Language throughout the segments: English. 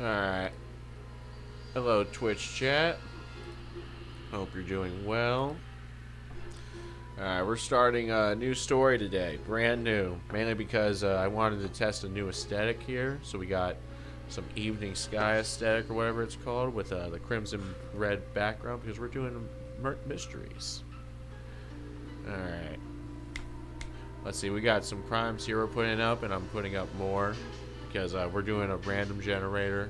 Alright. Hello, Twitch chat. Hope you're doing well. Alright, we're starting a new story today. Brand new. Mainly because I wanted to test a new aesthetic here. So we got some evening sky aesthetic or whatever it's called with the crimson red background because we're doing mysteries. Alright. Let's see, we got some crimes here we're putting up, and I'm putting up more because we're doing a random generator.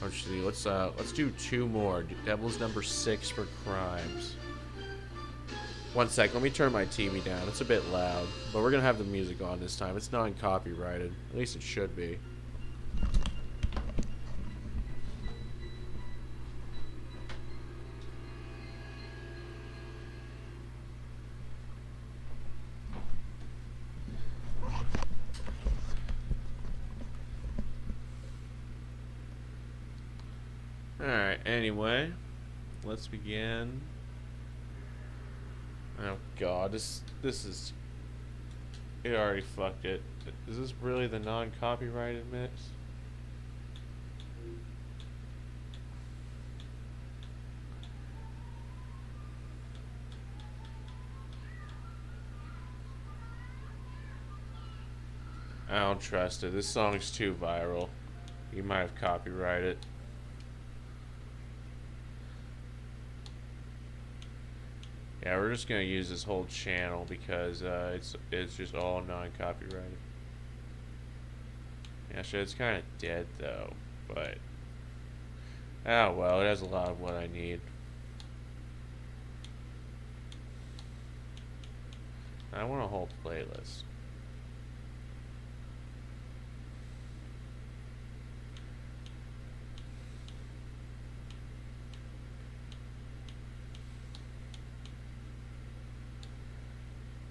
Actually, let's do two more. Devil's number 6 for crimes. One sec, let me turn my TV down. It's a bit loud, but we're gonna have the music on this time. It's non-copyrighted. At least it should be. Alright, anyway. Let's begin. Oh god, this is... It already fucked it. Is this really the non-copyrighted mix? I don't trust it. This song's too viral. You might have copyrighted. Yeah, we're just gonna use this whole channel because it's just all non-copyrighted. Yeah, sure, it's kind of dead though, but oh well, it has a lot of what I need. I want a whole playlist.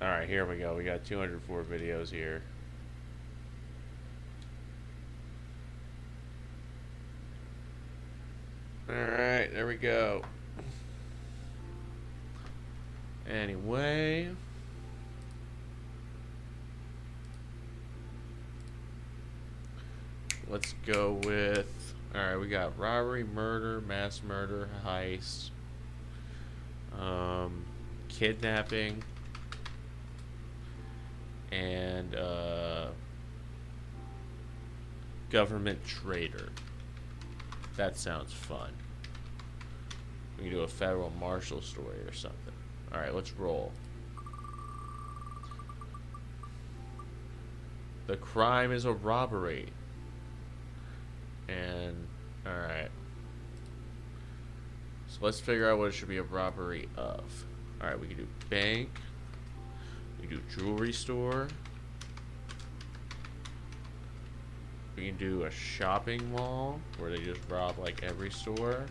Alright, here we go. We got 204 videos here. Alright, there we go. Anyway. Let's go with... Alright, we got robbery, murder, mass murder, heist, kidnapping, and government traitor. That sounds fun. We can do a federal marshal story or something. Alright, let's roll. The crime is a robbery. And, alright. So let's figure out what it should be a robbery of. Alright, we can do bank. We can do jewelry store. We can do a shopping mall where they just rob like every store.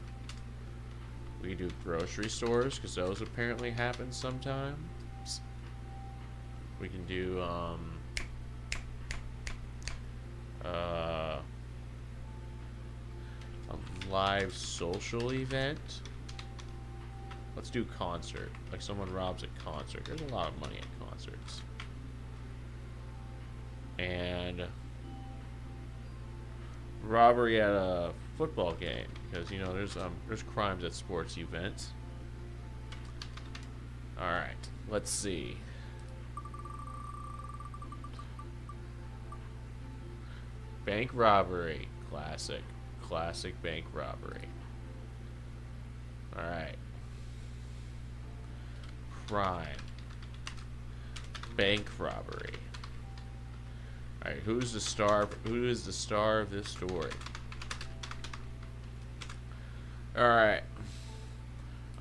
We can do grocery stores because those apparently happen sometimes. We can do a live social event. Let's do concert. Like someone robs a concert. There's a lot of money at concerts. And robbery at a football game because you know there's crimes at sports events. All right, let's see. Bank robbery, classic bank robbery. All right. Crime, bank robbery. Alright, who is the star of this story? Alright.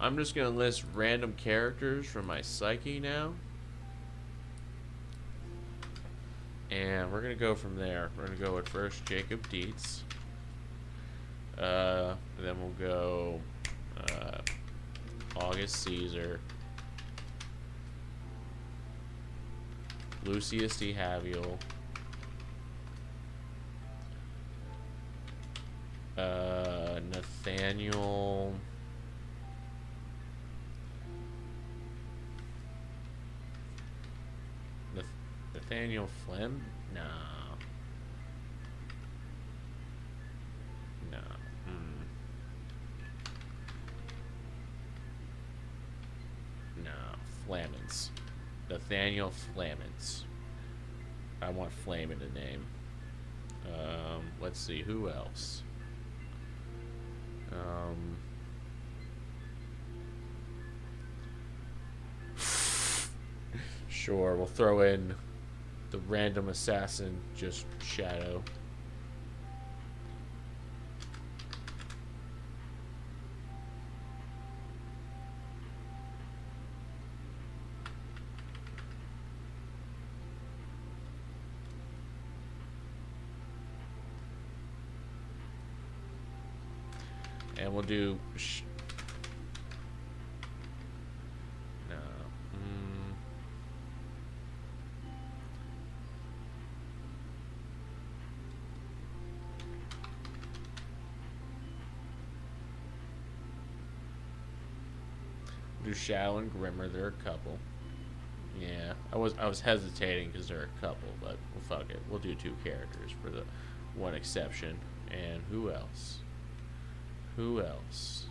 I'm just gonna list random characters from my psyche now. And we're gonna go from there. We're gonna go with first Jacob Dietz. Then we'll go August Caesar. Lucius D. Haviel. Nathaniel. Nathaniel Flem? Nah. Nathaniel Flamens. I want Flame in the name. Let's see, who else? Um, sure, we'll throw in the random assassin, just Shadow. And we'll do... no. Do Shadow and Grimmer. They're a couple. Yeah, I was hesitating because they're a couple, but well, fuck it. We'll do 2 characters for the one exception. And who else? Who else?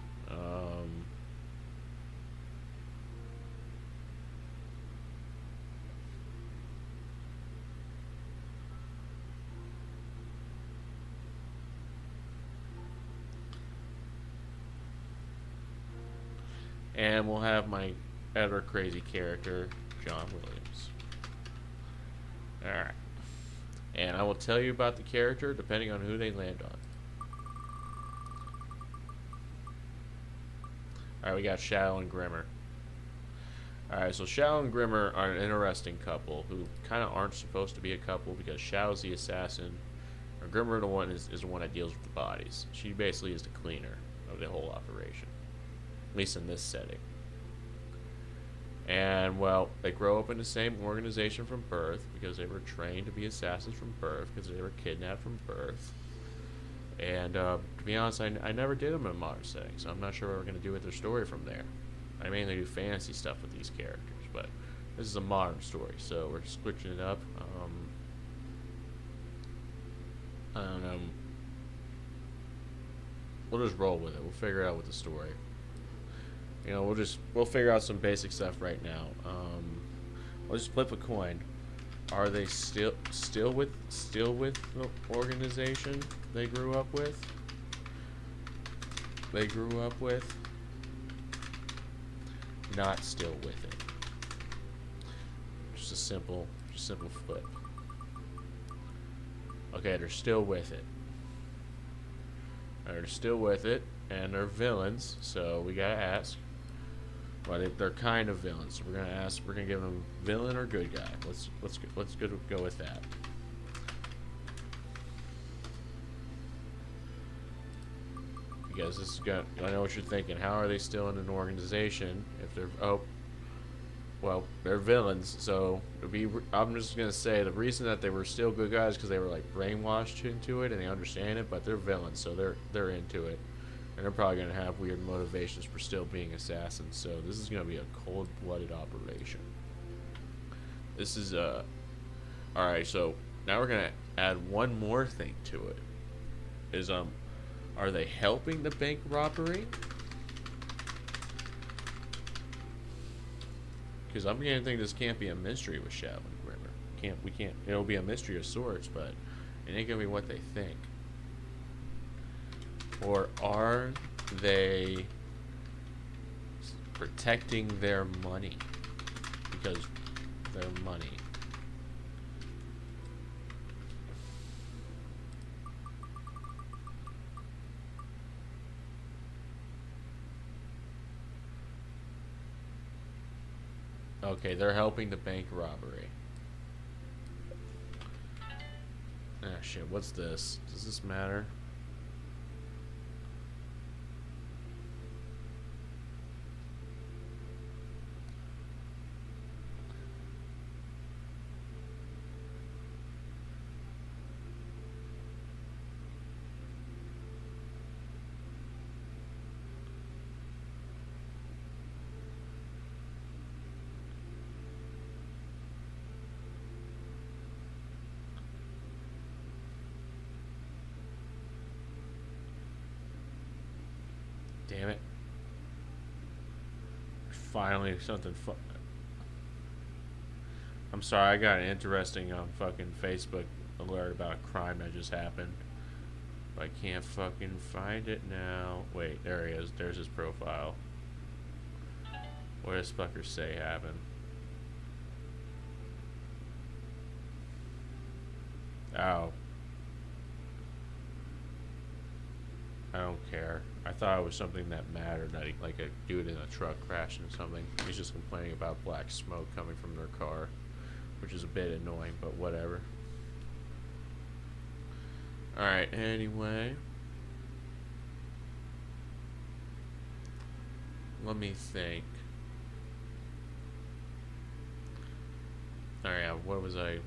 And we'll have my other crazy character, John Williams. Alright. And I will tell you about the character depending on who they land on. Alright, we got Shadow and Grimmer. Alright, so Shadow and Grimmer are an interesting couple who kind of aren't supposed to be a couple because Shadow's the assassin, or Grimmer is the one that deals with the bodies. She basically is the cleaner of the whole operation, at least in this setting. And, well, they grow up in the same organization from birth because they were trained to be assassins from birth because they were kidnapped from birth. And to be honest, I never did them in a modern setting, so I'm not sure what we're going to do with their story from there. I mainly do fantasy stuff with these characters, but this is a modern story, so we're switching it up. I don't know. We'll just roll with it. We'll figure it out with the story. You know, we'll figure out some basic stuff right now. We'll just flip a coin. Are they still with the organization they grew up with? Not still with it. Just a simple flip. Okay, they're still with it. They're still with it, and they're villains. So we gotta ask. Well, they're kind of villains. So we're gonna ask. We're gonna give them villain or good guy. Let's go with that. Because this is gonna. I know what you're thinking. How are they still in an organization if they're well, they're villains. So I'm just gonna say the reason that they were still good guys because they were like brainwashed into it and they understand it, but they're villains, so they're into it. And they're probably going to have weird motivations for still being assassins. So this is going to be a cold-blooded operation. This is alright, so now we're going to add one more thing to it. Is are they helping the bank robbery? Because I'm going to think this can't be a mystery with Shadow and Grimmer. We can't. It'll be a mystery of sorts, but it ain't going to be what they think. Or are they protecting their money? Because their money. Okay, they're helping the bank robbery. Ah, shit, what's this? Does this matter? Damn it. Finally, something fun. I'm sorry, I got an interesting fucking Facebook alert about a crime that just happened. But I can't fucking find it now. Wait, there he is. There's his profile. What does fucker say happened? Oh. I don't care. I thought it was something that mattered, that he, like a dude in a truck crashed into something. He's just complaining about black smoke coming from their car, which is a bit annoying, but whatever. Alright, anyway. Let me think. Alright, what was I...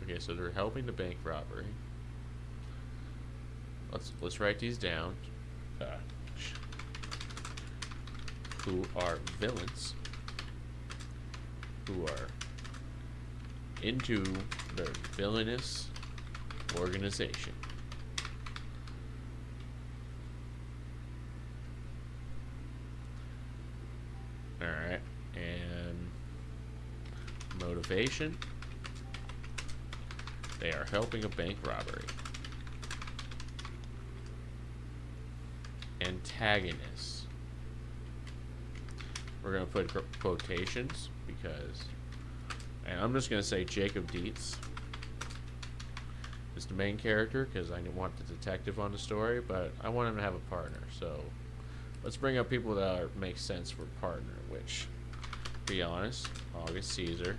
Okay, so they're helping the bank robbery. Let's write these down. Who are villains who are into their villainous organization. Alright, and motivation. They are helping a bank robbery. Antagonists. We're going to put quotations because, and I'm just going to say Jacob Dietz is the main character because I want the detective on the story, but I want him to have a partner. So let's bring up people that make sense for partner, which, to be honest, August Caesar,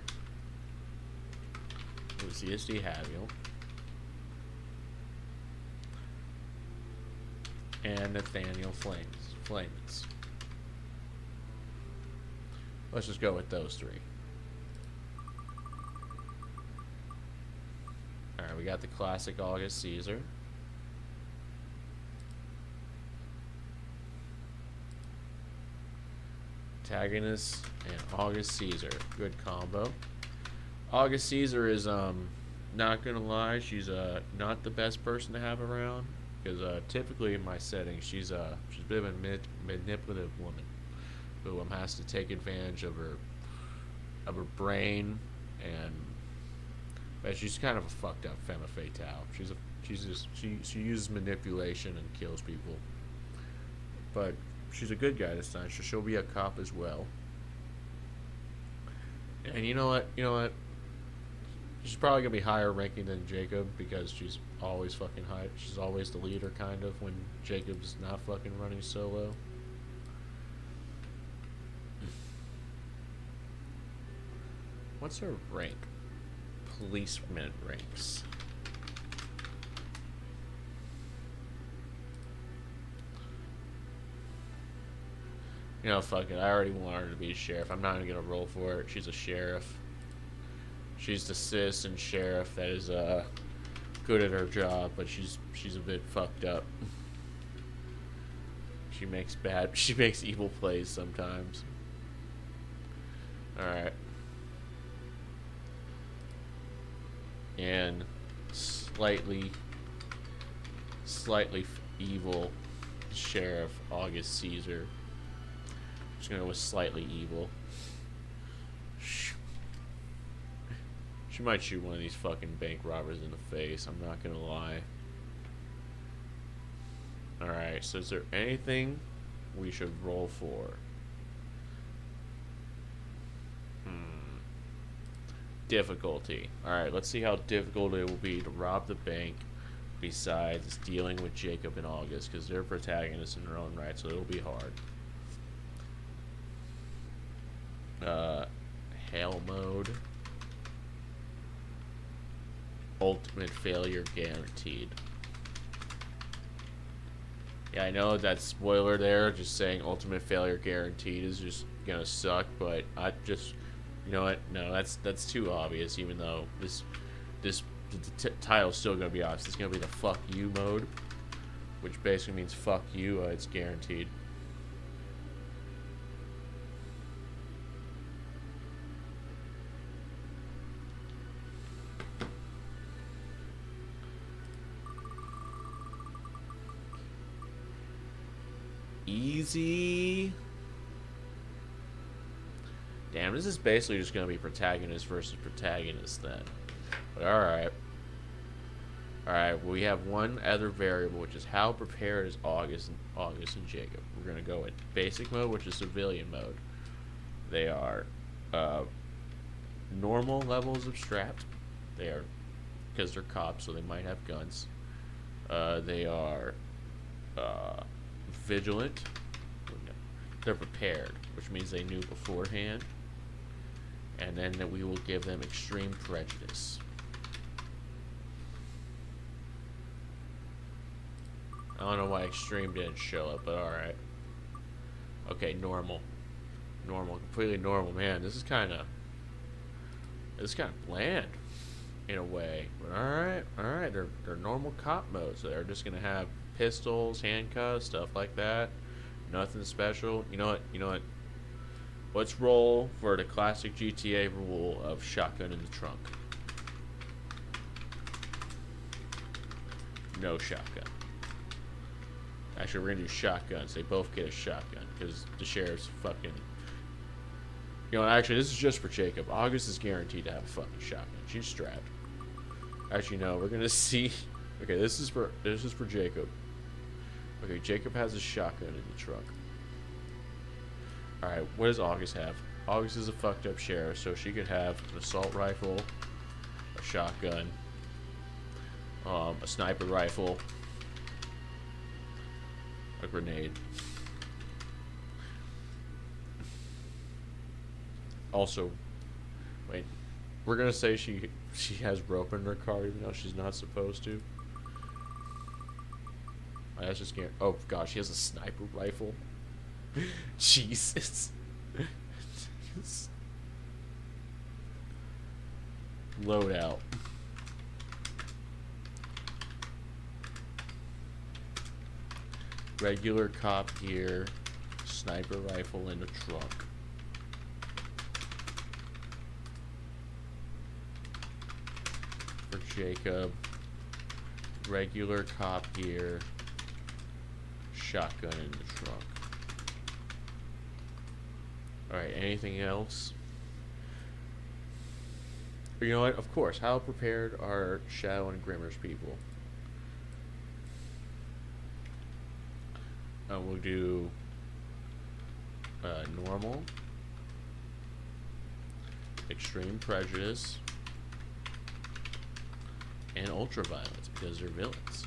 Lucius D. Haviel, and Nathaniel Flamens. Let's just go with those three. Alright, we got the classic August Caesar. Antagonist and August Caesar. Good combo. August Caesar is, not gonna lie, she's not the best person to have around. Because typically in my setting, she's a bit of a manipulative woman who has to take advantage of her brain, and but she's kind of a fucked up femme fatale. She uses manipulation and kills people, but she's a good guy this time, so she'll be a cop as well. And you know what? She's probably gonna be higher ranking than Jacob because she's always fucking high. She's always the leader, kind of, when Jacob's not fucking running solo. What's her rank? Policeman ranks. You know, fuck it. I already want her to be a sheriff. I'm not even gonna roll for it. She's a sheriff. She's the citizen sheriff that is good at her job, but she's a bit fucked up. She makes evil plays sometimes. Alright. And slightly evil sheriff August Caesar. Just gonna go with slightly evil. She might shoot one of these fucking bank robbers in the face, I'm not gonna lie. Alright, so is there anything we should roll for? Difficulty. Alright, let's see how difficult it will be to rob the bank besides dealing with Jacob and August, because they're protagonists in their own right, so it'll be hard. Hell mode. Ultimate failure guaranteed. Yeah, I know that spoiler there, just saying ultimate failure guaranteed is just gonna suck, but I just, you know what? No, that's too obvious. Even though the title's still gonna be obvious. It's gonna be the fuck you mode, which basically means fuck you. It's guaranteed. Easy. Damn, this is basically just gonna be protagonist versus protagonist then. But alright. Alright, well, we have one other variable, which is how prepared is August and Jacob. We're gonna go in basic mode, which is civilian mode. They are normal levels of strapped. They are, because they're cops, so they might have guns. They are vigilant. They're prepared, which means they knew beforehand. And then that we will give them extreme prejudice. I don't know why extreme didn't show up, but alright. Okay, normal. Normal, completely normal. Man, this is kind of bland in a way. But alright. They're normal cop mode, so they're just gonna have pistols, handcuffs, stuff like that. Nothing special. You know what? Let's roll for the classic GTA rule of shotgun in the trunk. No shotgun. Actually, we're gonna do shotguns. They both get a shotgun because the sheriff's fucking. You know, actually, this is just for Jacob. August is guaranteed to have a fucking shotgun. She's strapped. Actually, no. We're gonna see. Okay, this is for Jacob. Okay, Jacob has a shotgun in the truck. Alright, what does August have? August is a fucked up sheriff, so she could have an assault rifle, a shotgun, a sniper rifle, a grenade. Also, wait, we're gonna say she has rope in her car even though she's not supposed to. That's just scary. Oh gosh, she has a sniper rifle. Jesus. Load out. Regular cop gear, sniper rifle in the trunk. For Jacob, regular cop gear, shotgun in the trunk. Alright, anything else? You know what? Of course, how prepared are Shadow and Grimmer's people? We'll do normal, extreme prejudice, and ultraviolence because they're villains.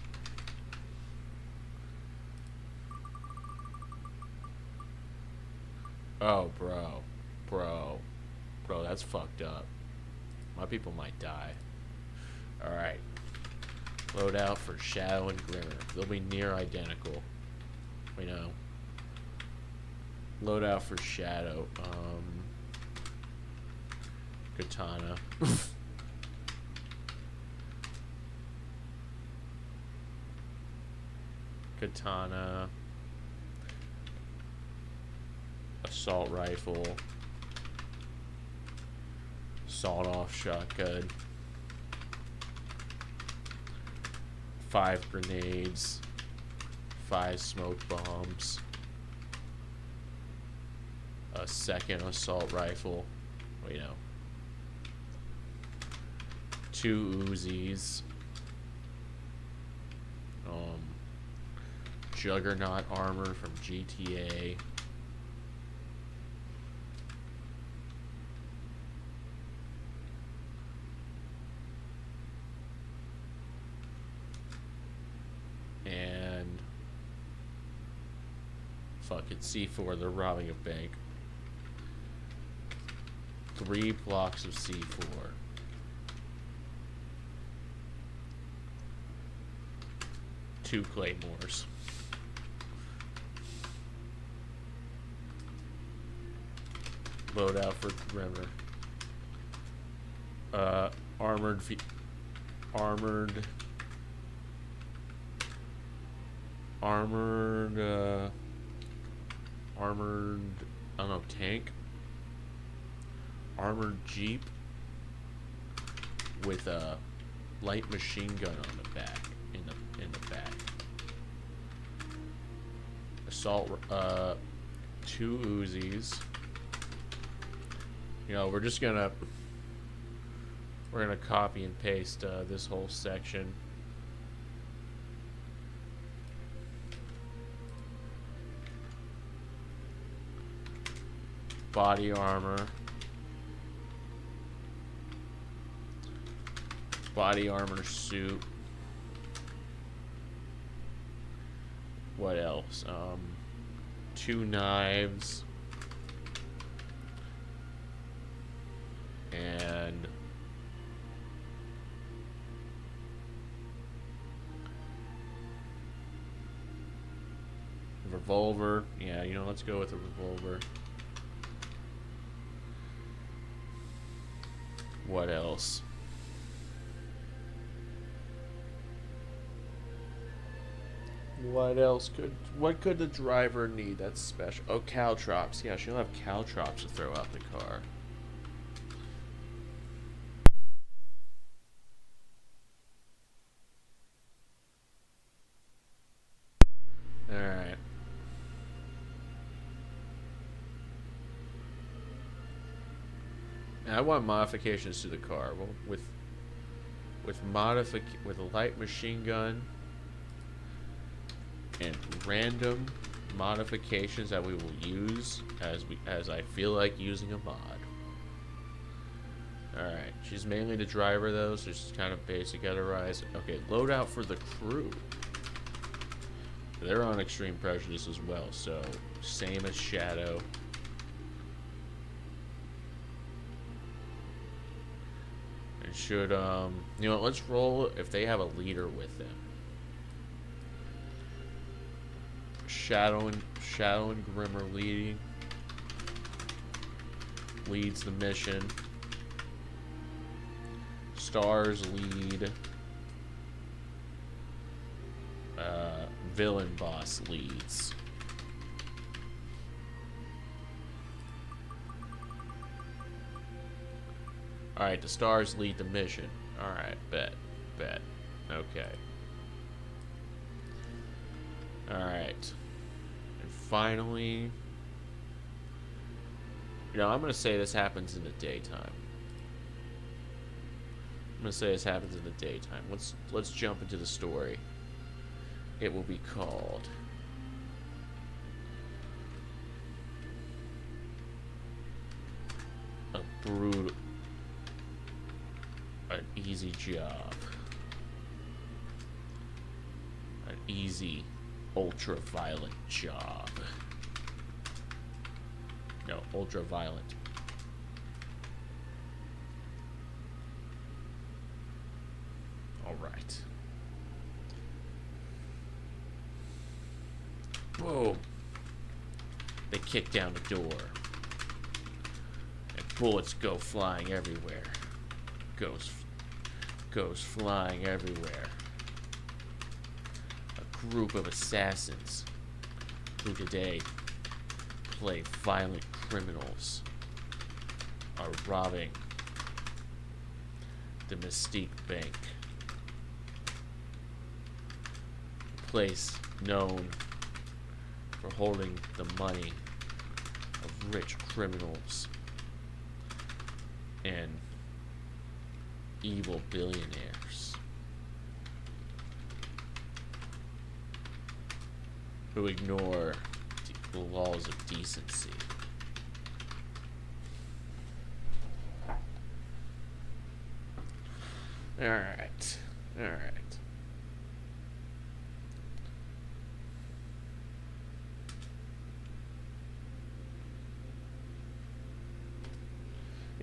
Oh, bro, that's fucked up. My people might die. Alright. Load out for Shadow and Grimmer. They'll be near identical. We know. Load out for Shadow. Katana. Katana. Assault rifle. Sawed-off shotgun. 5 grenades. 5 smoke bombs. A second assault rifle. Wait, no. 2 Uzis. Juggernaut armor from GTA. And fucking C4, they're robbing a bank. 3 blocks of C4. 2 claymores. Load out for Grimmer. Armored, I don't know, tank. Armored Jeep with a light machine gun on the back, in the back. Assault, 2 Uzis, we're just we're gonna copy and paste this whole section. Body armor. Body armor suit. What else? 2 knives. And revolver. Yeah, let's go with a revolver. What else? What could the driver need that's special? Oh, caltrops. Yeah, she'll have caltrops to throw out the car. Alright. I want modifications to the car. Well, with a light machine gun and random modifications that we will use as I feel like using a mod. Alright, she's mainly the driver though, so she's kind of basic otherwise. Okay, loadout for the crew. They're on extreme prejudice as well, so same as Shadow. And should let's roll if they have a leader with them. Shadow and Grim are leads the mission. Stars lead. Villain boss leads. Alright, the stars lead the mission. Alright, bet. Okay. Alright. And finally, I'm gonna say this happens in the daytime. Let's jump into the story. It will be called an easy job. An easy, ultra-violent job. No, ultra-violent. Alright. Boom. They kick down the door. And bullets go flying everywhere. Goes flying everywhere. A group of assassins who today play violent criminals are robbing the Mystique Bank. A place known for holding the money of rich criminals and evil billionaires who ignore the laws of decency. Alright.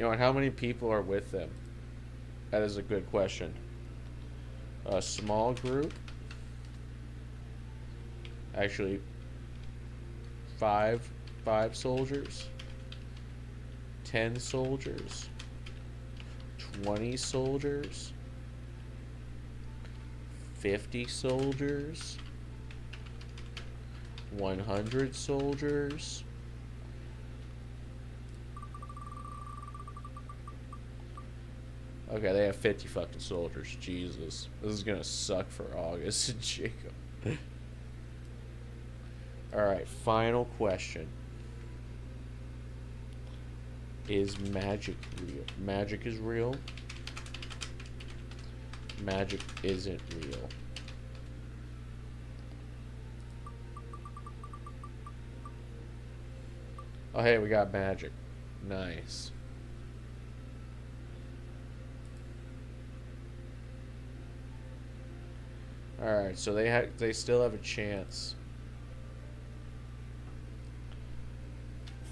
And how many people are with them? That is a good question. A small group. Actually, five soldiers. 10 soldiers. 20 soldiers. 50 soldiers. 100 soldiers. Okay, they have 50 fucking soldiers. Jesus. This is gonna suck for August and Jacob. Alright, final question. Is magic real? Magic is real. Magic isn't real. Oh, hey, we got magic. Nice. Alright, so they still have a chance.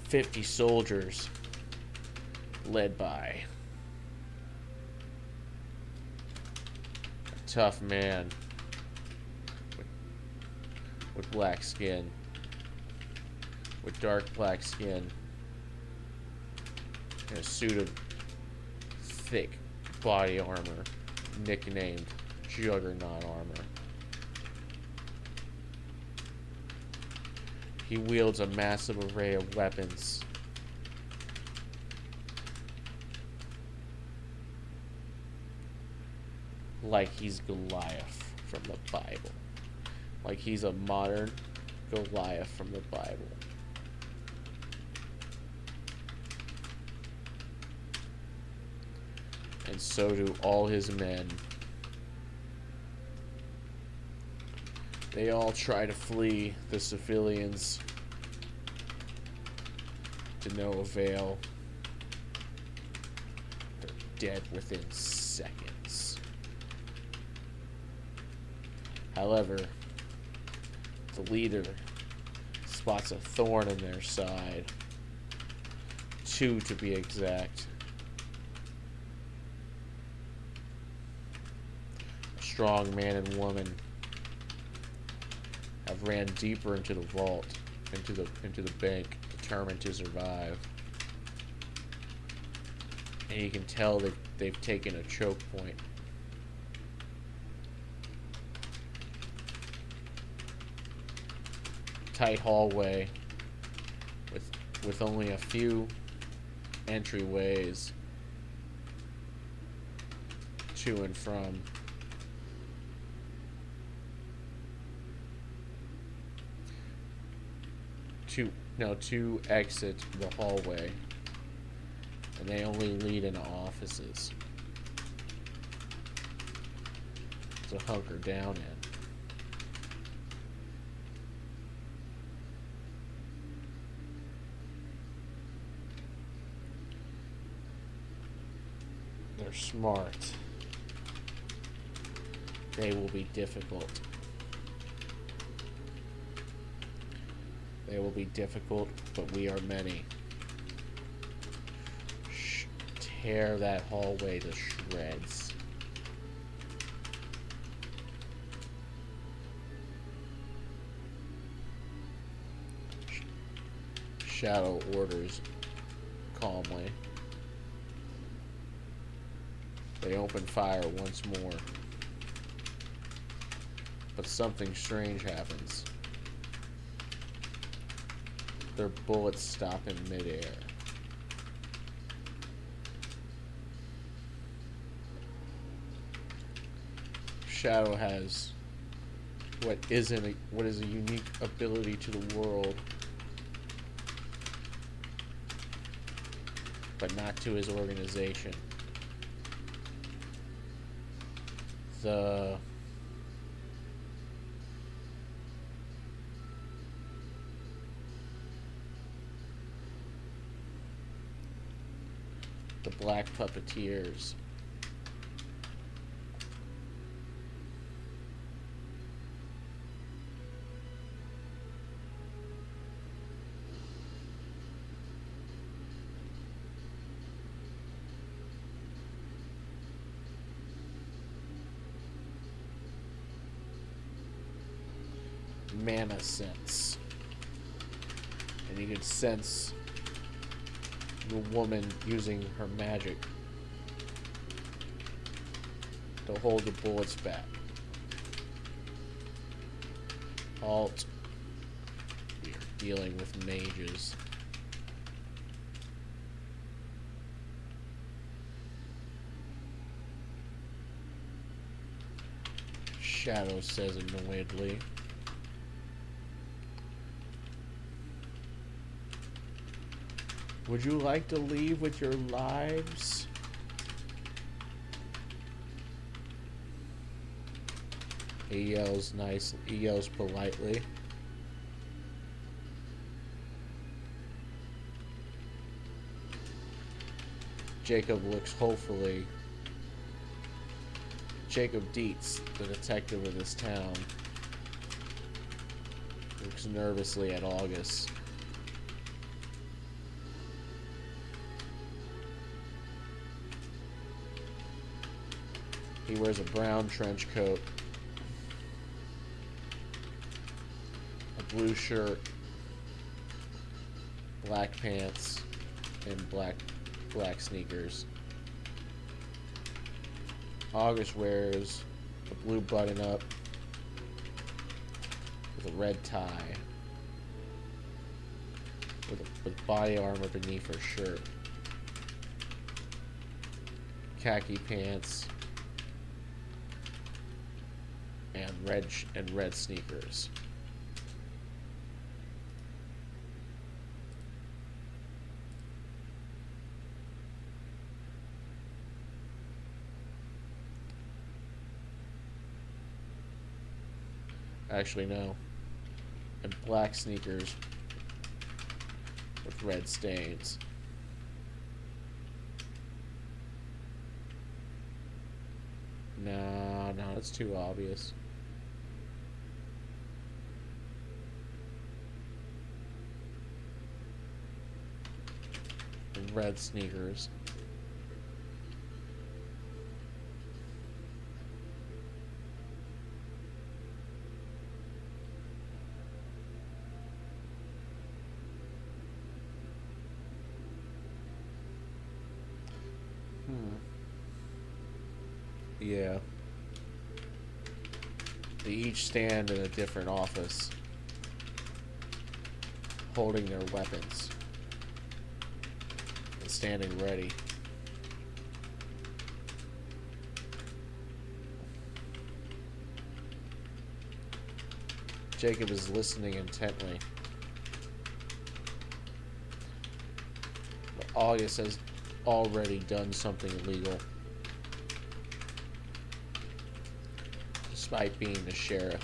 50 soldiers led by a tough man with black skin, with dark black skin, and a suit of thick body armor, nicknamed Juggernaut armor. He wields a massive array of weapons. Like he's Goliath from the Bible. Like he's a modern Goliath from the Bible. And so do all his men. They all try to flee the civilians, to no avail. They're dead within seconds. However, the leader spots a thorn in their side. 2 to be exact. A strong man and woman have ran deeper into the vault, into the bank, determined to survive. And you can tell that they've taken a choke point. Tight hallway with only a few entryways to and from. To exit the hallway, and they only lead into offices to hunker down in. They're smart. They will be difficult. They will be difficult, but we are many. Tear that hallway to shreds. Shadow orders calmly. They open fire once more. But something strange happens. Their bullets stop in midair. Shadow has what is a unique ability to the world, but not to his organization. The black puppeteers. Mana sense. And you can sense the woman using her magic to hold the bullets back. Halt. We are dealing with mages. Shadow says annoyedly. Would you like to leave with your lives? He yells nice. He yells politely. Jacob looks hopefully. Jacob Dietz, the detective of this town, looks nervously at August. He wears a brown trench coat, a blue shirt, black pants, and black sneakers. August wears a blue button-up with a red tie, with body armor beneath her shirt, khaki pants, and red sneakers. Actually, no. And black sneakers with red stains. No, it's too obvious. And red sneakers. Yeah. They each stand in a different office, holding their weapons and standing ready. Jacob is listening intently. But August has already done something illegal. Despite being the sheriff,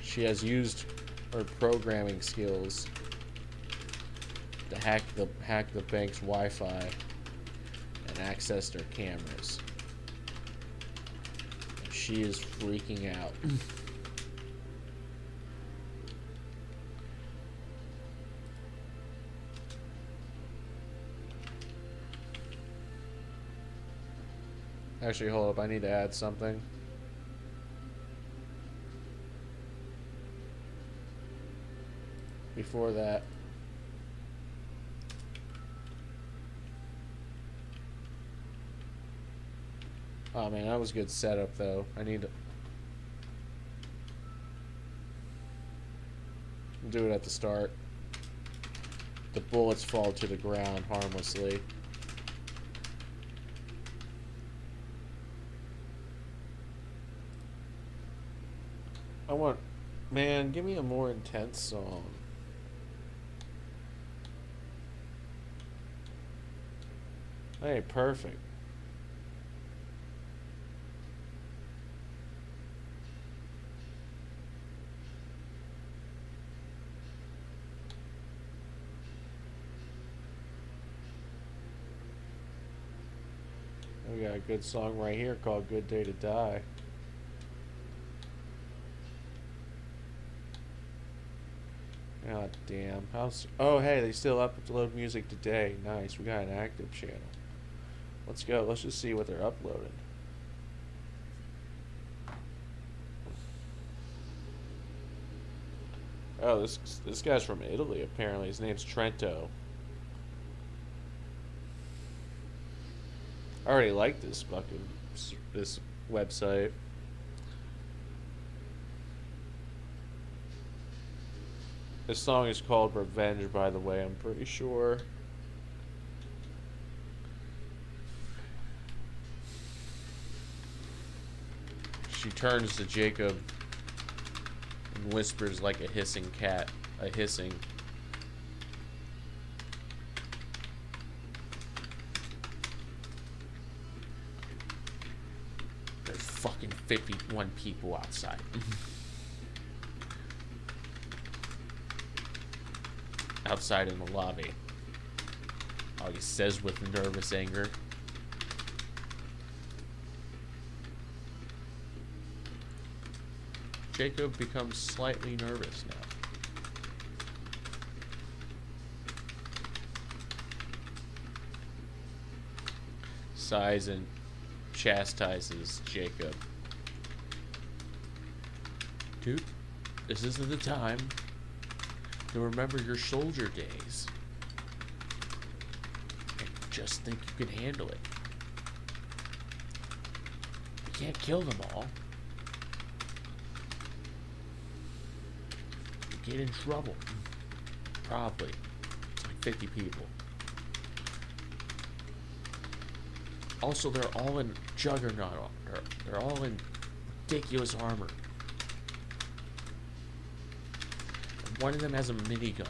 she has used her programming skills to hack the bank's Wi-Fi and access their cameras. And she is freaking out. Actually, hold up. I need to add something. Before that. Oh man, that was good setup though. I need to do it at the start. The bullets fall to the ground harmlessly. Man, give me a more intense song. Hey, perfect. We got a good song right here called Good Day to Die. God damn. Oh, hey, they still upload music today. Nice. We got an active channel. Let's go. Let's just see what they're uploading. Oh, this guy's from Italy, apparently. His name's Trento. I already like this website. This song is called Revenge, by the way, I'm pretty sure. She turns to Jacob and whispers like a hissing cat. A hissing. fucking 51 people outside. Outside in the lobby. August says with nervous anger. Jacob becomes slightly nervous now. Sighs and chastises Jacob. Dude, this isn't the time to remember your soldier days. And just think you can handle it. You can't kill them all. You get in trouble. Probably. It's like 50 people. Also, they're all in juggernaut. They're all in ridiculous armor. And one of them has a minigun.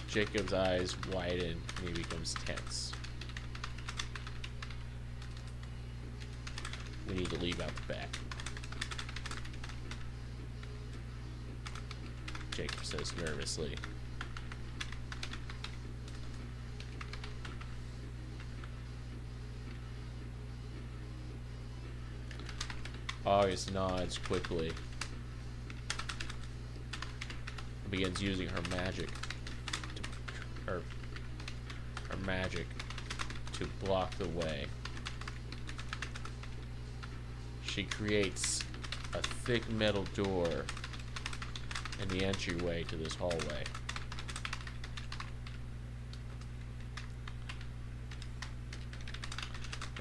Jacob's eyes widen and he becomes tense. We need to leave out the back. Jacob says nervously. August nods quickly and begins using her magic to block the way. She creates a thick metal door in the entryway to this hallway.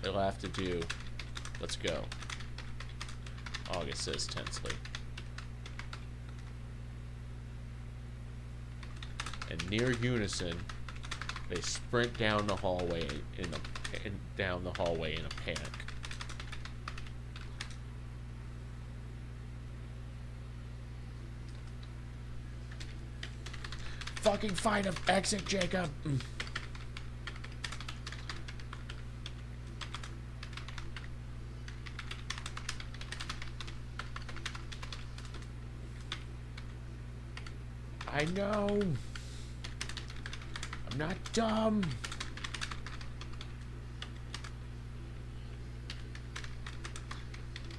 It'll have to do. Let's go. August says tensely. And near unison, they sprint down the hallway in a panic. Fucking find an exit, Jacob. I know. I'm not dumb.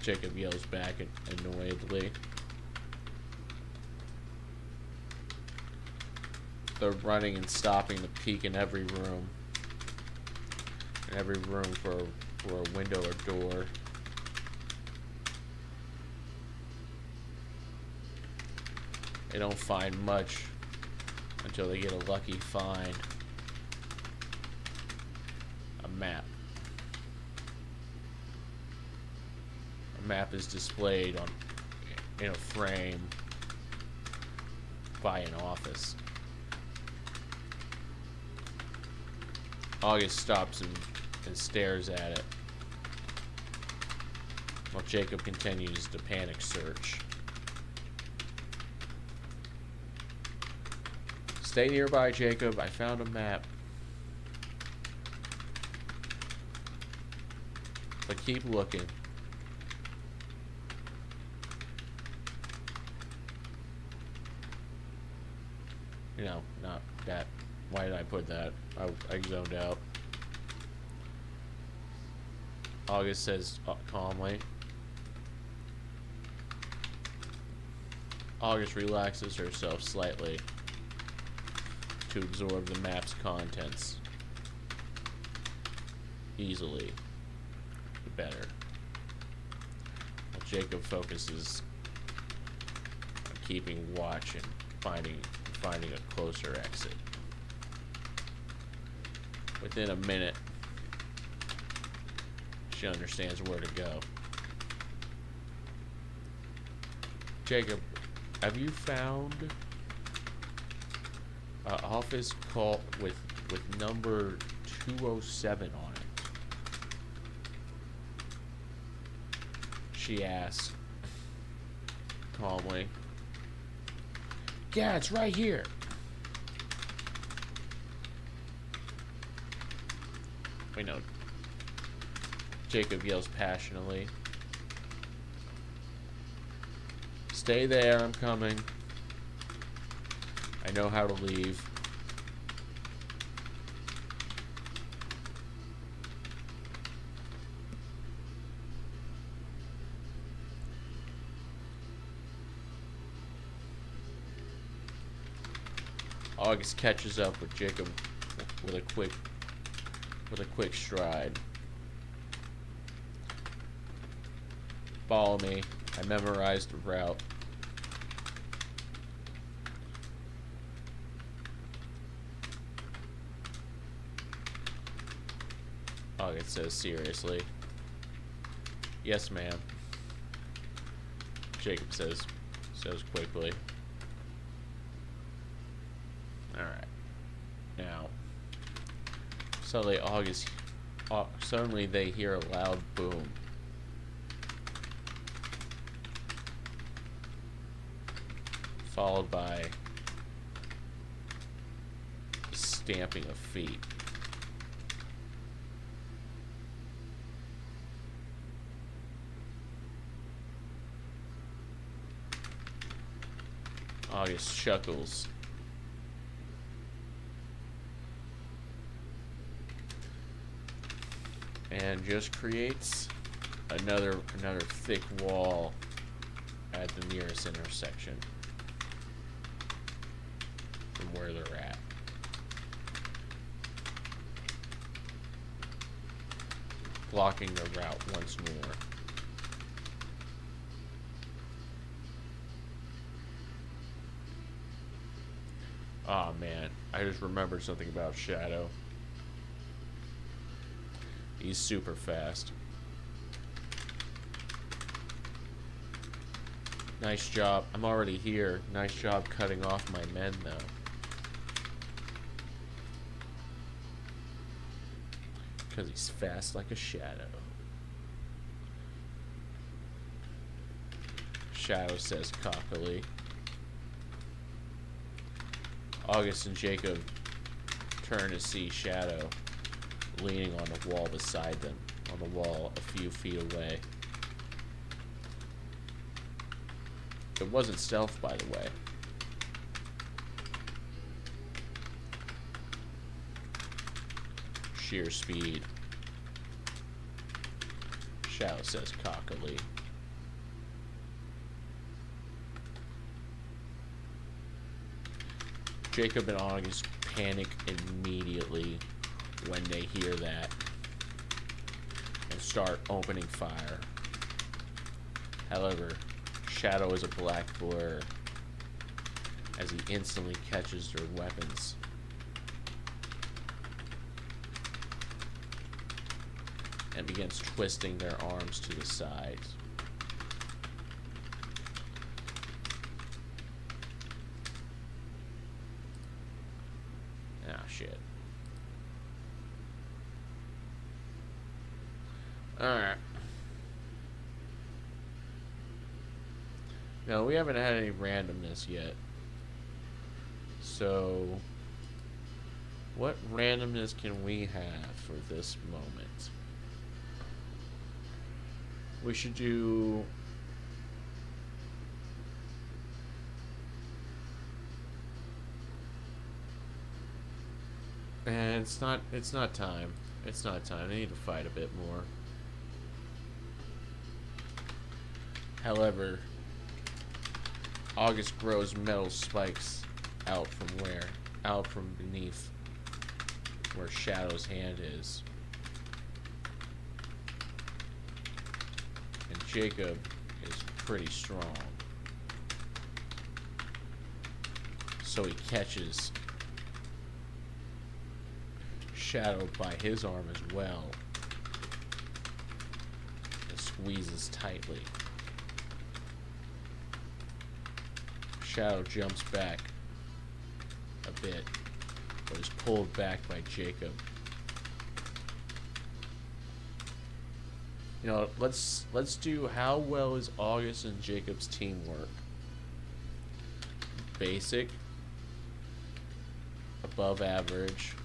Jacob yells back annoyedly. They're running and stopping to peek in every room. In every room for a window or door. They don't find much until they get a lucky find. A map. A map is displayed in a frame by an office. August stops and stares at it, while Jacob continues the panic search. Stay nearby, Jacob. I found a map. But keep looking. You know, not that. Why did I put that? I zoned out. August says calmly. August relaxes herself slightly to absorb the map's contents. Easily. The better. While Jacob focuses on keeping watch and finding a closer exit. Within a minute, she understands where to go. Jacob, have you found an office call with number 207 on it? She asks calmly. Yeah, it's right here. Wait, no. Jacob yells passionately. Stay there, I'm coming. I know how to leave. August catches up with Jacob with a quick stride. Follow me. I memorized the route. August says seriously. Yes, ma'am. Jacob says quickly. Alright. Now, suddenly they hear a loud boom. Followed by the stamping of feet. August chuckles. And just creates another thick wall at the nearest intersection from where they're at. Blocking the route once more. Oh man, I just remembered something about Shadow. He's super fast. Nice job. I'm already here. Nice job cutting off my men, though. Because he's fast like a shadow. Shadow says cockily. August and Jacob turn to see Shadow leaning on the wall beside them, on the wall a few feet away. It wasn't stealth, by the way. Sheer speed. Shadow says cockily. Jacob and August panic immediately when they hear that and start opening fire. However, Shadow is a black blur as he instantly catches their weapons. And begins twisting their arms to the sides. Ah, shit. Alright. No, we haven't had any randomness yet. So, what randomness can we have for this moment? We should do... And it's not time. It's not time. I need to fight a bit more. However, August grows metal spikes out from beneath where Shadow's hand is. And Jacob is pretty strong. So he catches Shadow by his arm as well and squeezes tightly. Shadow jumps back a bit, but is pulled back by Jacob. You know, let's do how well is August and Jacob's teamwork basic, above average,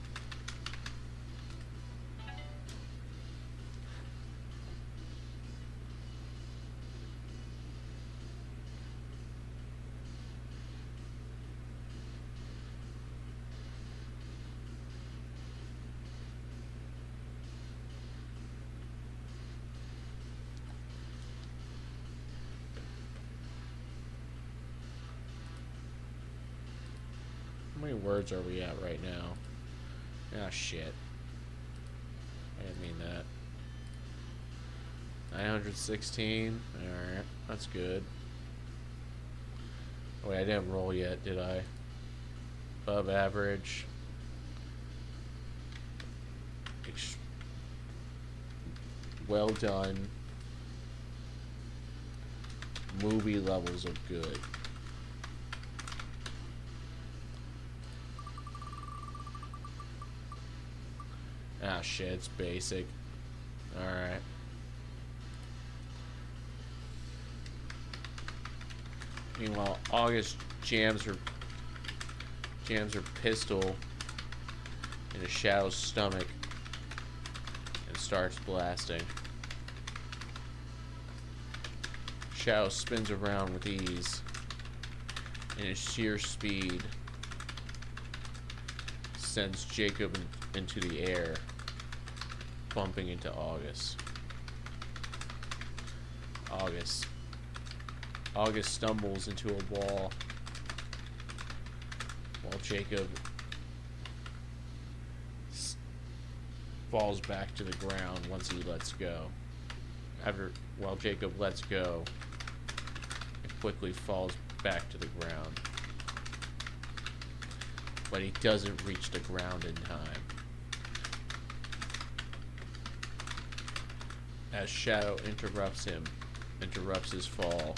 how many words are we at right now? Ah, shit. I didn't mean that. 916. Alright, that's good. Oh, wait, I didn't roll yet, did I? Above average. Well done. Movie levels of good. Ah, shit, it's basic. Alright. Meanwhile, August jams her pistol into Shadow's stomach and starts blasting. Shadow spins around with ease, and his sheer speed sends Jacob into the air, bumping into August. August stumbles into a wall, while Jacob falls back to the ground once he lets go. While Jacob lets go, it quickly falls back to the ground. But he doesn't reach the ground in time. As Shadow interrupts his fall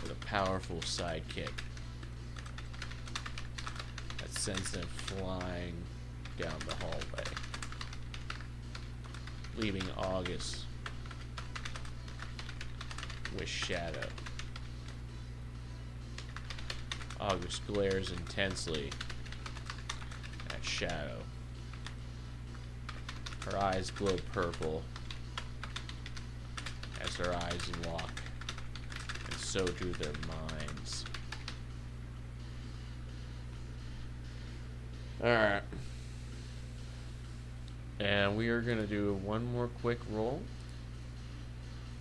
with a powerful sidekick that sends them flying down the hallway, leaving August with Shadow. August glares intensely at Shadow. Her eyes glow purple as their eyes lock, and so do their minds. Alright. And we are going to do one more quick roll.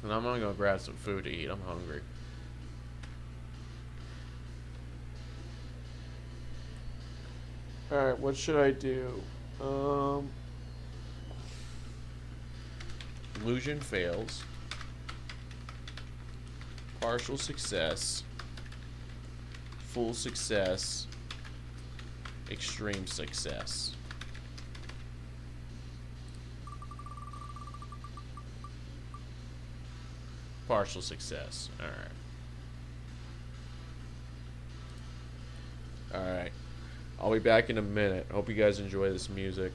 And I'm going to go grab some food to eat. I'm hungry. Alright, what should I do? Illusion fails. Partial success. Full success. Extreme success. Partial success. Alright. I'll be back in a minute. Hope you guys enjoy this music.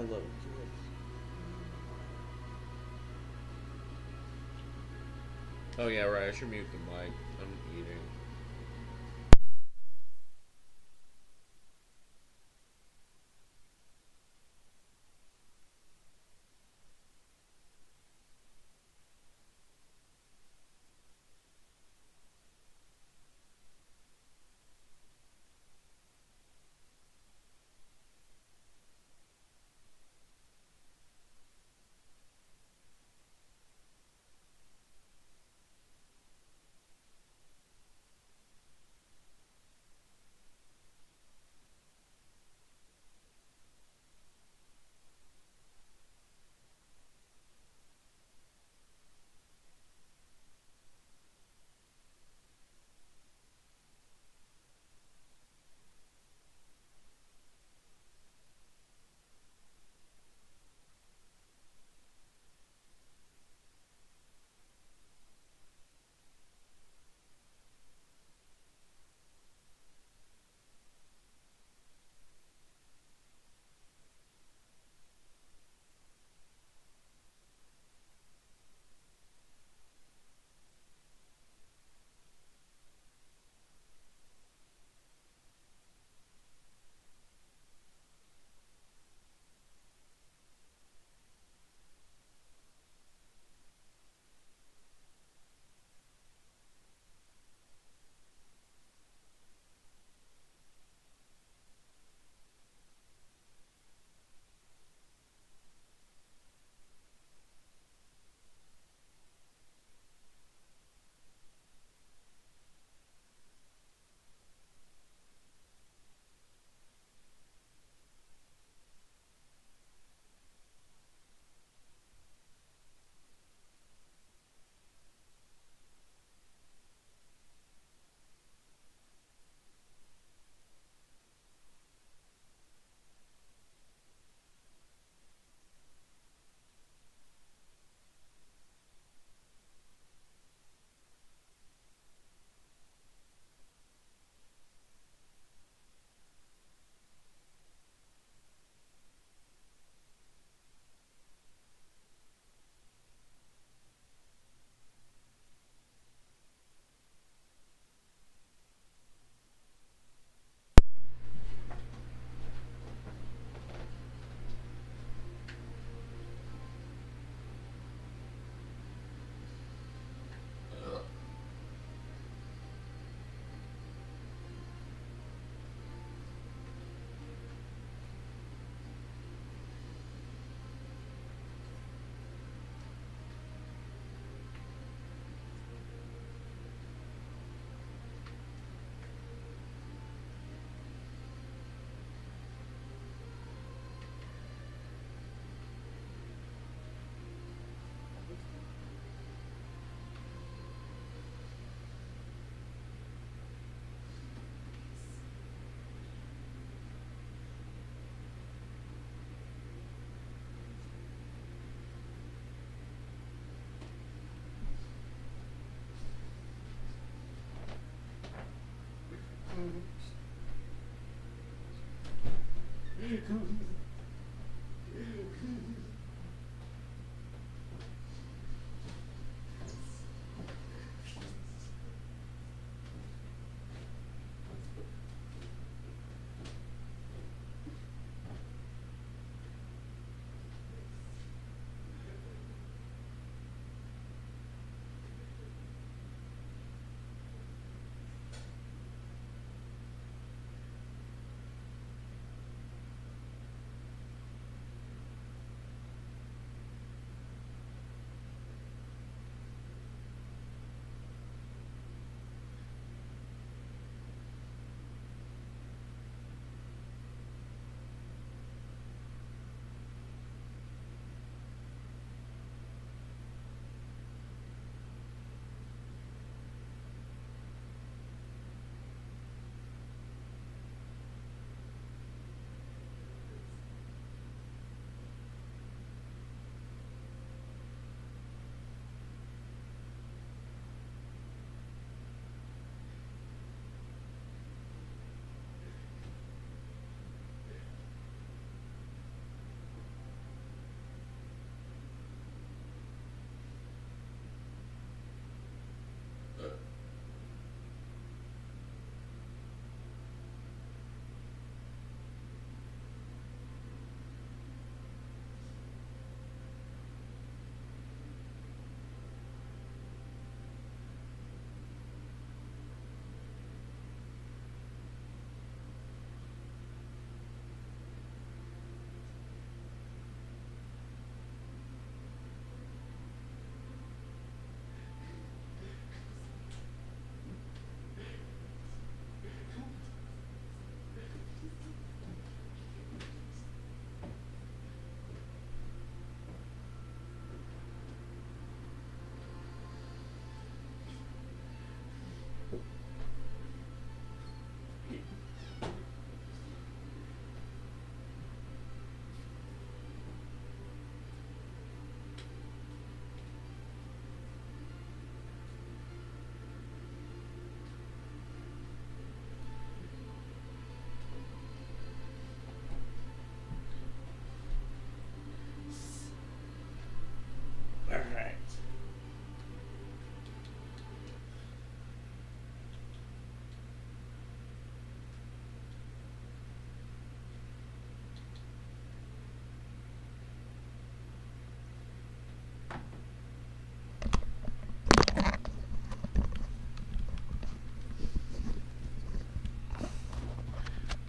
love kids. Oh yeah, right. I should mute the mic. I'm eating.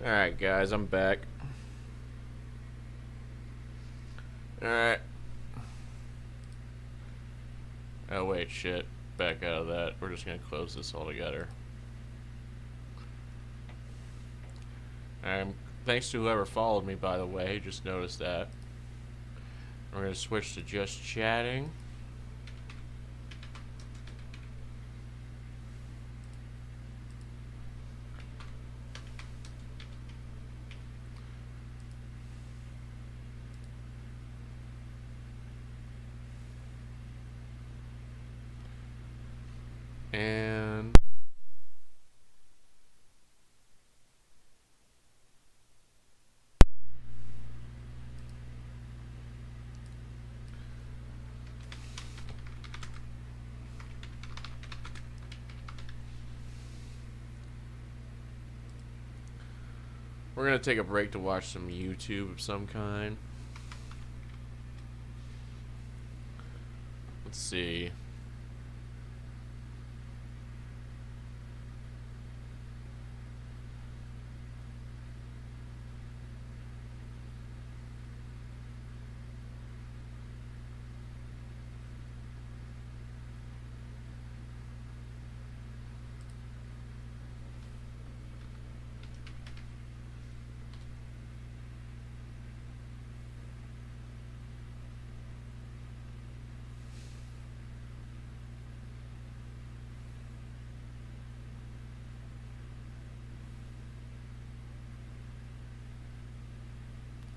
Alright, guys, I'm back. Alright. Oh, wait, shit. Back out of that. We're just gonna close this all together. Thanks to whoever followed me, by the way. Just noticed that. We're gonna switch to just chatting. And we're gonna take a break to watch some YouTube of some kind. Let's see.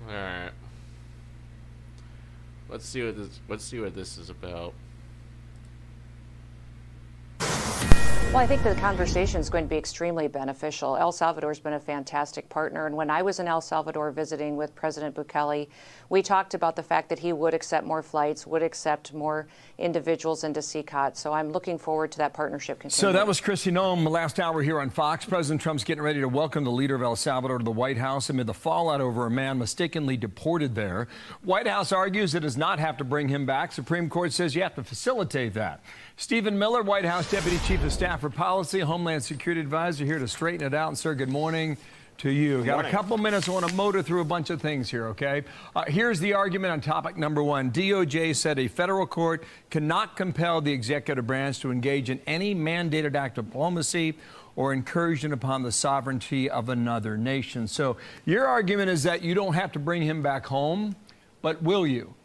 All right. Let's see what this is about. Well, I think the conversation is going to be extremely beneficial. El Salvador has been a fantastic partner. And when I was in El Salvador visiting with President Bukele, we talked about the fact that he would accept more flights, would accept more individuals into CCOT. So I'm looking forward to that partnership continuing. So that was Kristi Noem last hour here on Fox. President Trump's getting ready to welcome the leader of El Salvador to the White House amid the fallout over a man mistakenly deported there. White House argues it does not have to bring him back. Supreme Court says you have to facilitate that. Stephen Miller, White House Deputy Chief of Staff for Policy, Homeland Security Advisor, here to straighten it out. And, sir, good morning to you. Got a couple minutes. I want to motor through a bunch of things here, okay? Here's the argument on topic number one. DOJ said a federal court cannot compel the executive branch to engage in any mandated act of diplomacy or incursion upon the sovereignty of another nation. So your argument is that you don't have to bring him back home, but will you?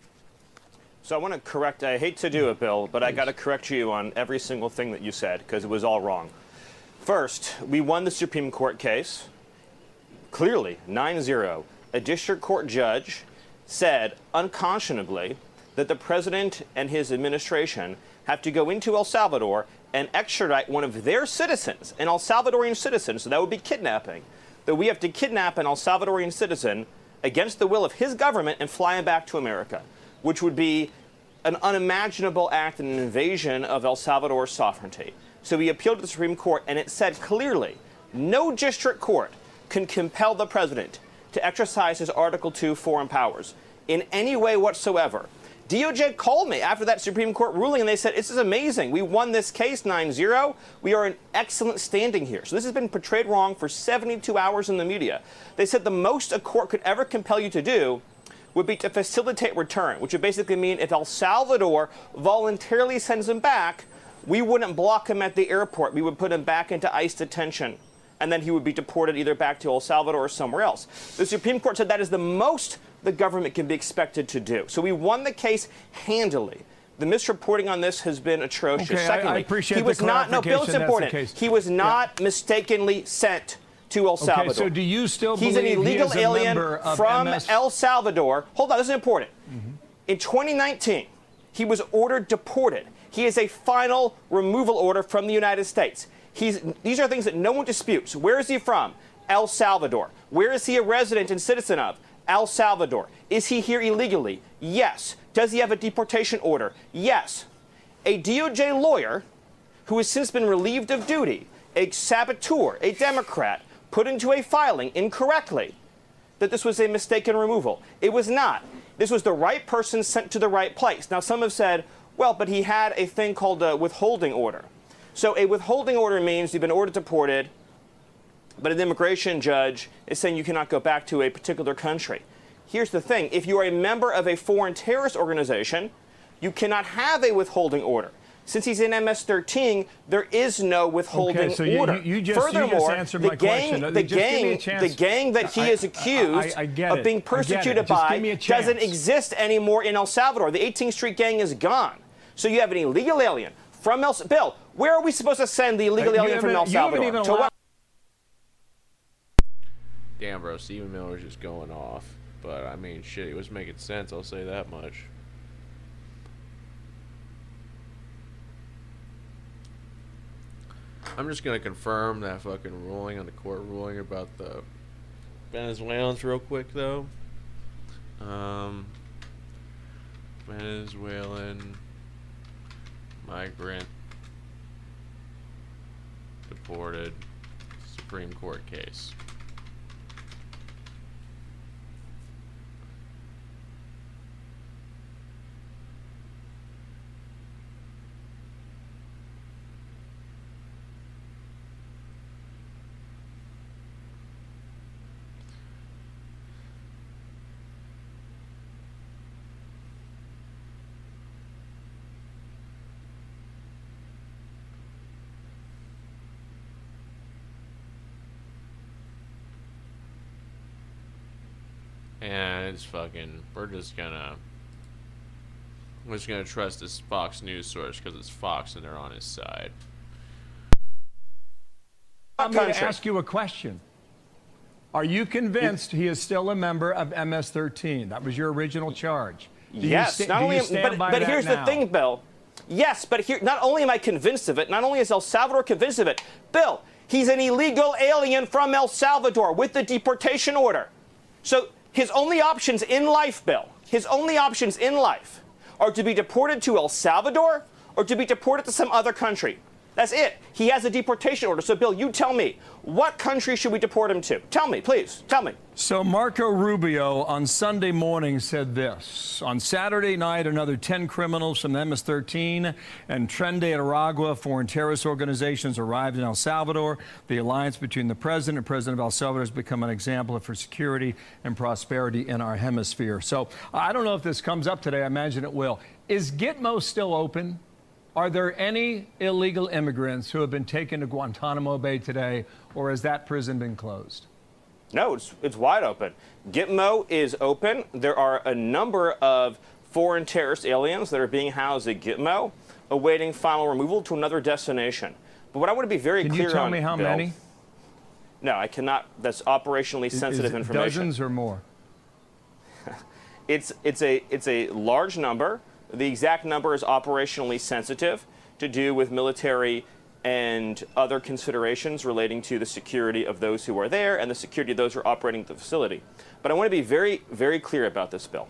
So I want to correct, I hate to do it, Bill, but I got to correct you on every single thing that you said because it was all wrong. First, we won the Supreme Court case, clearly, 9-0. A district court judge said unconscionably that the president and his administration have to go into El Salvador and extradite one of their citizens, an El Salvadorian citizen, so that would be kidnapping, that we have to kidnap an El Salvadorian citizen against the will of his government and fly him back to America, which would be an unimaginable act and an invasion of El Salvador's sovereignty. So we appealed to the Supreme Court, and it said clearly, no district court can compel the president to exercise his Article 2 foreign powers in any way whatsoever. DOJ called me after that Supreme Court ruling, and they said, this is amazing. We won this case 9-0. We are in excellent standing here. So this has been portrayed wrong for 72 hours in the media. They said the most a court could ever compel you to do would be to facilitate return, which would basically mean if El Salvador voluntarily sends him back, we wouldn't block him at the airport. We would put him back into ICE detention, and then he would be deported either back to El Salvador or somewhere else. The Supreme Court said that is the most the government can be expected to do. So we won the case handily. The misreporting on this has been atrocious. Okay, Secondly, I appreciate he was the not, no, Bill, it's important. He was not mistakenly sent to El Salvador. Okay, so do you still He's an believe illegal he is a alien member of from MS? El Salvador. Hold on, this is important. In 2019, he was ordered deported. He has a final removal order from the United States. These are things that no one disputes. Where is he from? El Salvador. Where is he a resident and citizen of? El Salvador. Is he here illegally? Yes. Does he have a deportation order? Yes. A DOJ lawyer who has since been relieved of duty, a saboteur, a Democrat, put into a filing incorrectly that this was a mistaken removal. It was not. This was the right person sent to the right place. Now, some have said, well, but he had a thing called a withholding order. So a withholding order means you've been ordered deported, but an immigration judge is saying you cannot go back to a particular country. Here's the thing. If you are a member of a foreign terrorist organization, you cannot have a withholding order. Since he's in MS-13, there is no withholding order. Furthermore, the gang that he is accused of being persecuted by doesn't exist anymore in El Salvador. The 18th Street gang is gone. So you have an illegal alien from Bill, where are we supposed to send the illegal alien from El Salvador? Damn, bro, Stephen Miller's just going off. But, I mean, shit, it was making sense, I'll say that much. I'm just going to confirm that fucking ruling on the court ruling about the Venezuelans real quick, though. Venezuelan migrant deported Supreme Court case. And it's fucking, we're just gonna trust this Fox News source because it's Fox and they're on his side. I'm going to ask you a question. Are you convinced he is still a member of MS-13? That was your original charge. Yes, but here's the thing, Bill. Yes, but here, not only am I convinced of it, not only is El Salvador convinced of it, Bill, he's an illegal alien from El Salvador with the deportation order. So his only options in life, Bill, his only options in life are to be deported to El Salvador or to be deported to some other country. That's it. He has a deportation order. So, Bill, you tell me, what country should we deport him to? Tell me, please. Tell me. So Marco Rubio on Sunday morning said this. On Saturday night, another 10 criminals from the MS-13 and Tren de Aragua foreign terrorist organizations arrived in El Salvador. The alliance between the president and president of El Salvador has become an example for security and prosperity in our hemisphere. So I don't know if this comes up today. I imagine it will. Is Gitmo still open? Are there any illegal immigrants who have been taken to Guantanamo Bay today, or has that prison been closed? No, it's wide open. Gitmo is open. There are a number of foreign terrorist aliens that are being housed at Gitmo, awaiting final removal to another destination. But what I want to be very clear on, Can you tell me how many? No, I cannot. That's operationally sensitive information. Dozens or more? It's a large number. The exact number is operationally sensitive to do with military and other considerations relating to the security of those who are there and the security of those who are operating the facility. But I want to be very, very clear about this, Bill.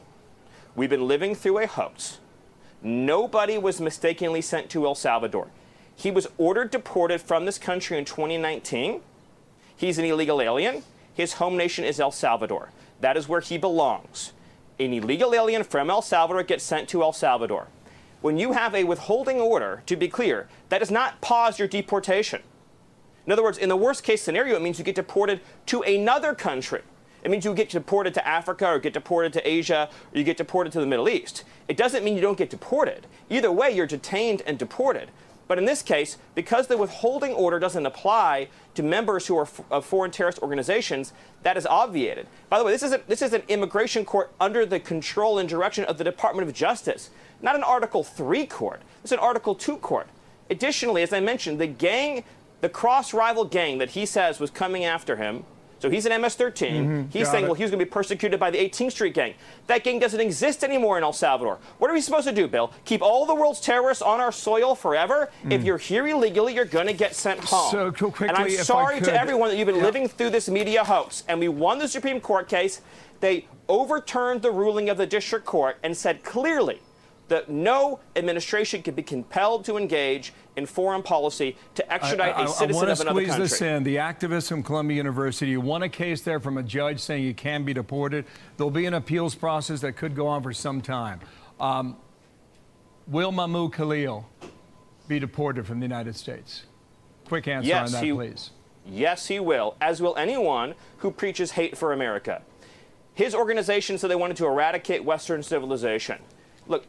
We've been living through a hoax. Nobody was mistakenly sent to El Salvador. He was ordered deported from this country in 2019. He's an illegal alien. His home nation is El Salvador. That is where he belongs. An illegal alien from El Salvador gets sent to El Salvador. When you have a withholding order, to be clear, that does not pause your deportation. In other words, in the worst case scenario, it means you get deported to another country. It means you get deported to Africa or get deported to Asia or you get deported to the Middle East. It doesn't mean you don't get deported. Either way, you're detained and deported. But in this case, because the withholding order doesn't apply to members who are of foreign terrorist organizations, that is obviated. By the way, this is an immigration court under the control and direction of the Department of Justice, not an Article 3 court. It's an Article 2 court. Additionally, as I mentioned, the gang, the cross-rival gang that he says was coming after him, so he's an MS-13. He's saying, well, he was going to be persecuted by the 18th Street gang. That gang doesn't exist anymore in El Salvador. What are we supposed to do, Bill? Keep all the world's terrorists on our soil forever? If you're here illegally, you're going to get sent home. So quickly, and I'm sorry to everyone that you've been living through this media hoax. And we won the Supreme Court case. They overturned the ruling of the district court and said clearly that no administration can be compelled to engage in foreign policy to extradite a citizen of another country. I want to squeeze this in. The activists from Columbia University won a case there from a judge saying you can be deported. There'll be an appeals process that could go on for some time. Will Mahmoud Khalil be deported from the United States? Quick answer on that, please. Yes, he will, as will anyone who preaches hate for America. His organization said they wanted to eradicate Western civilization. Look,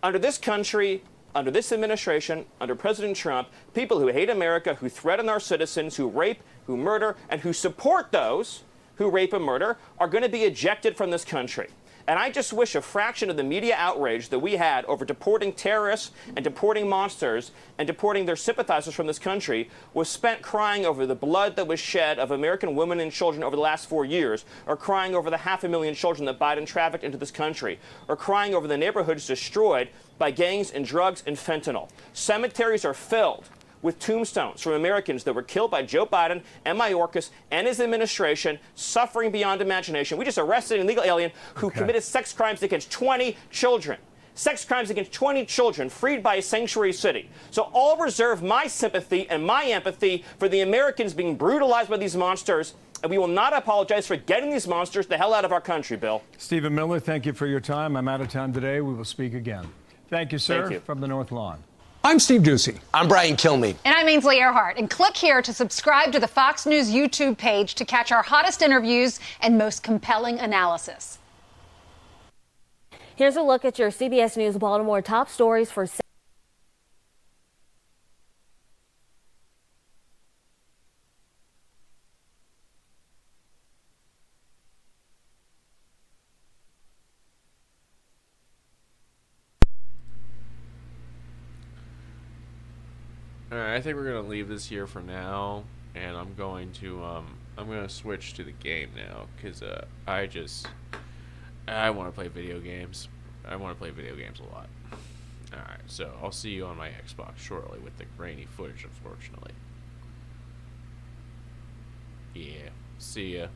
under this country, under this administration, under President Trump, people who hate America, who threaten our citizens, who rape, who murder, and who support those who rape and murder are going to be ejected from this country. And I just wish a fraction of the media outrage that we had over deporting terrorists and deporting monsters and deporting their sympathizers from this country was spent crying over the blood that was shed of American women and children over the last 4 years, or crying over the 500,000 children that Biden trafficked into this country, or crying over the neighborhoods destroyed by gangs and drugs and fentanyl. Cemeteries are filled with tombstones from Americans that were killed by Joe Biden and Mayorkas and his administration, suffering beyond imagination. We just arrested an illegal alien who committed sex crimes against 20 children. Sex crimes against 20 children freed by a sanctuary city. So I'll reserve my sympathy and my empathy for the Americans being brutalized by these monsters, and we will not apologize for getting these monsters the hell out of our country, Bill. Stephen Miller, thank you for your time. I'm out of time today. We will speak again. Thank you, sir, Thank you. from the North Lawn. I'm Steve Ducey. I'm Brian Kilmeade. And I'm Ainsley Earhart. And click here to subscribe to the Fox News YouTube page to catch our hottest interviews and most compelling analysis. Here's a look at your CBS News Baltimore top stories for Alright, I think we're gonna leave this here for now, and I'm going to switch to the game now, because I want to play video games. I want to play video games a lot. Alright, so I'll see you on my Xbox shortly with the grainy footage, unfortunately. Yeah, see ya.